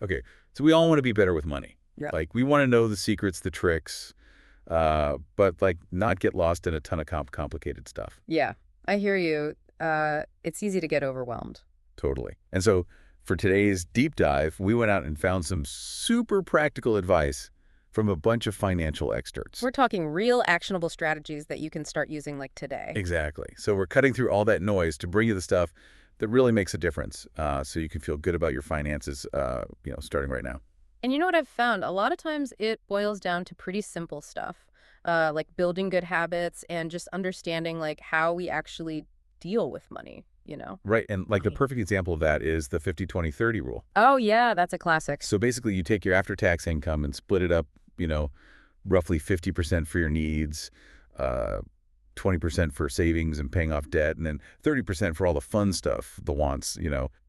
Okay, so we all want to be better with money. Yeah. Like, we want to know the secrets, the tricks, but, like, not get lost in a ton of complicated stuff. Yeah, I hear you. It's easy to get overwhelmed. Totally. And so for today's deep dive, we went out and found some super practical advice from a bunch of financial experts. We're talking real actionable strategies that you can start using like today. Exactly. So we're cutting through all that noise to bring you the stuff that really makes a difference, so you can feel good about your finances, starting right now. And you know what I've found? A lot of times it boils down to pretty simple stuff, like building good habits and just understanding like how we actually deal with money. Right. And like the Money. perfect example of that is the 50-20-30 rule. Oh, yeah, that's a classic. So basically you take your after-tax income and split it up, you know, roughly 50% for your needs, uh, 20% for savings and paying off debt, and then 30% for all the fun stuff, the wants.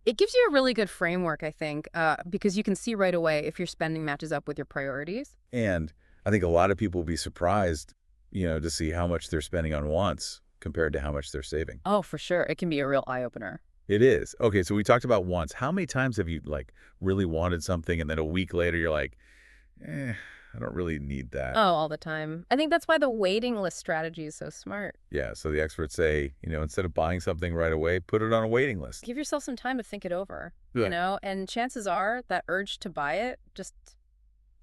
It gives you a really good framework, I think, because you can see right away if your spending matches up with your priorities. And I think a lot of people will be surprised, to see how much they're spending on wants compared to how much they're saving. Oh, for sure. It can be a real eye-opener. It is. Okay, so we talked about wants. How many times have you, like, really wanted something and then a week later you're like, I don't really need Oh, that? all the time. I think that's why the waiting list strategy is so smart. Yeah, so the experts say, instead of buying something right away, put it on a waiting list. Give yourself some time to think it over, Yeah. and chances are that urge to buy it just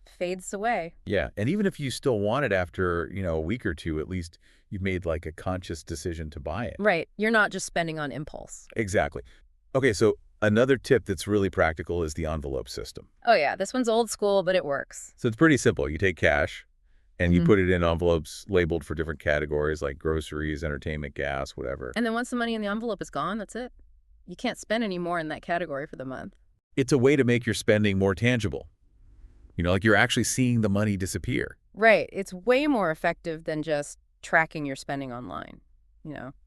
fades away. Yeah, and even if you still want it after, a week or two, at least you've made like a conscious decision to buy it. Right. You're not just spending on impulse. Exactly. Okay, so another tip that's really practical is the envelope system. Oh, yeah. This one's old school, but it works. So it's pretty simple. You take cash and you Hmm. put it in envelopes labeled for different categories like groceries, entertainment, gas, whatever. And then once the money in the envelope is gone, that's it. You can't spend any more in that category for the month. It's a way to make your spending more tangible. Like you're actually seeing the money disappear. Right. It's way more effective than just tracking your spending online.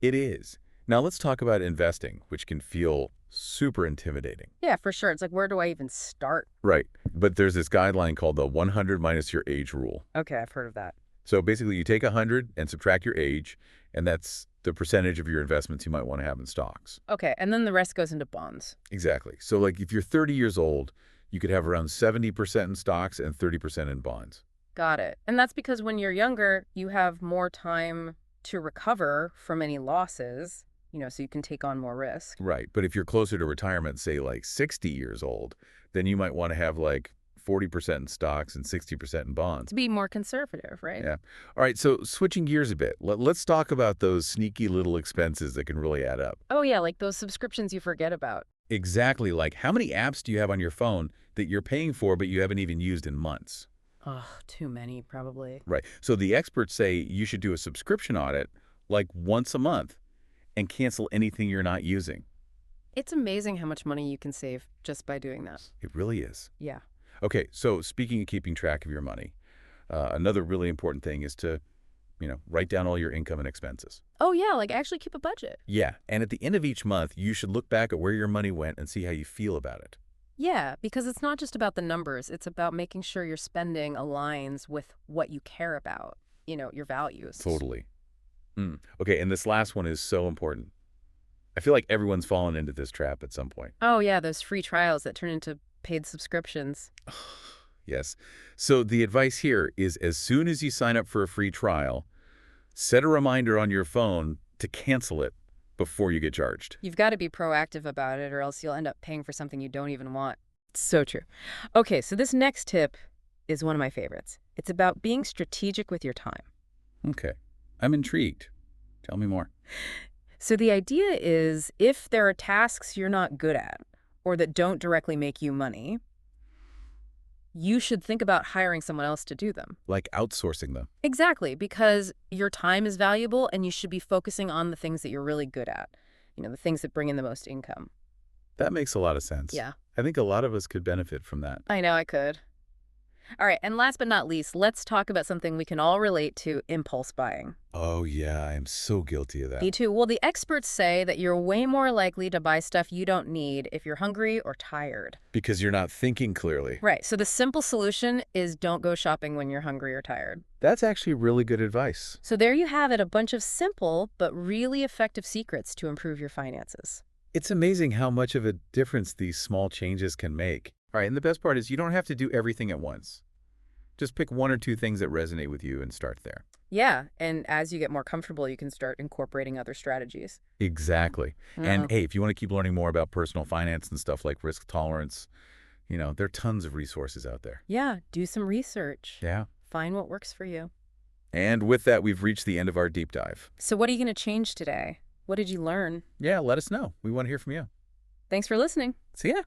It is. Now let's talk about investing, which can feel super intimidating. Yeah, for sure. It's like, where do I even start? Right. But there's this guideline called the 100 minus your age rule. Okay, I've heard of that. So basically you take 100 and subtract your age, and that's the percentage of your investments you might want to have in stocks. Okay, and then the rest goes into bonds. Exactly. So like if you're 30 years old, you could have around 70% in stocks and 30% in bonds. Got it. And that's because when you're younger, you have more time to recover from any losses, so you can take on more risk. Right. But if you're closer to retirement, say like 60 years old, then you might want to have like 40% in stocks and 60% in bonds. To be more conservative, right? Yeah. All right. So switching gears a bit, let's talk about those sneaky little expenses that can really add up. Oh, yeah, like those subscriptions you forget about. Exactly. Like how many apps do you have on your phone that you're paying for but you haven't even used in months? Oh, too many, probably. Right. So the experts say you should do a subscription audit like once a month and cancel anything you're not using. It's amazing how much money you can save just by doing that. It really is. Yeah. Okay, so speaking of keeping track of your money, another really important thing is to, write down all your income and expenses. Oh, yeah, like actually keep a budget. Yeah, and at the end of each month, you should look back at where your money went and see how you feel about it. Yeah, because it's not just about the numbers. It's about making sure your spending aligns with what you care about, your values. Totally. Okay, and this last one is so important. I feel like everyone's fallen into this trap at some point. Oh, yeah, those free trials that turn into paid subscriptions. Yes. So the advice here is as soon as you sign up for a free trial, set a reminder on your phone to cancel it before you get charged. You've got to be proactive about it or else you'll end up paying for something you don't even want. So true. Okay, so this next tip is one of my favorites. It's about being strategic with your time. Okay. I'm intrigued. Tell me more. So the idea is if there are tasks you're not good at or that don't directly make you money, you should think about hiring someone else to do them. Like outsourcing them. Exactly, because your time is valuable and you should be focusing on the things that you're really good at, the things that bring in the most income. That makes a lot of sense. Yeah, I think a lot of us could benefit from that. I know I could. All right, and last but not least, let's talk about something we can all relate to: impulse buying. Oh, yeah, I am so guilty of that. Me too. Well, the experts say that you're way more likely to buy stuff you don't need if you're hungry or tired. Because you're not thinking clearly. Right, so the simple solution is don't go shopping when you're hungry or tired. That's actually really good advice. So there you have it, a bunch of simple but really effective secrets to improve your finances. It's amazing how much of a difference these small changes can make. All right, and the best part is you don't have to do everything at once. Just pick one or two things that resonate with you and start there. Yeah, and as you get more comfortable, you can start incorporating other strategies. Exactly. And Uh-uh. hey, if you want to keep learning more about personal finance and stuff like risk tolerance, there are tons of resources out there. Yeah, do some research. Yeah. Find what works for you. And with that, we've reached the end of our deep dive. So what are you going to change today? What did you learn? Yeah, let us know. We want to hear from you. Thanks for listening. See ya.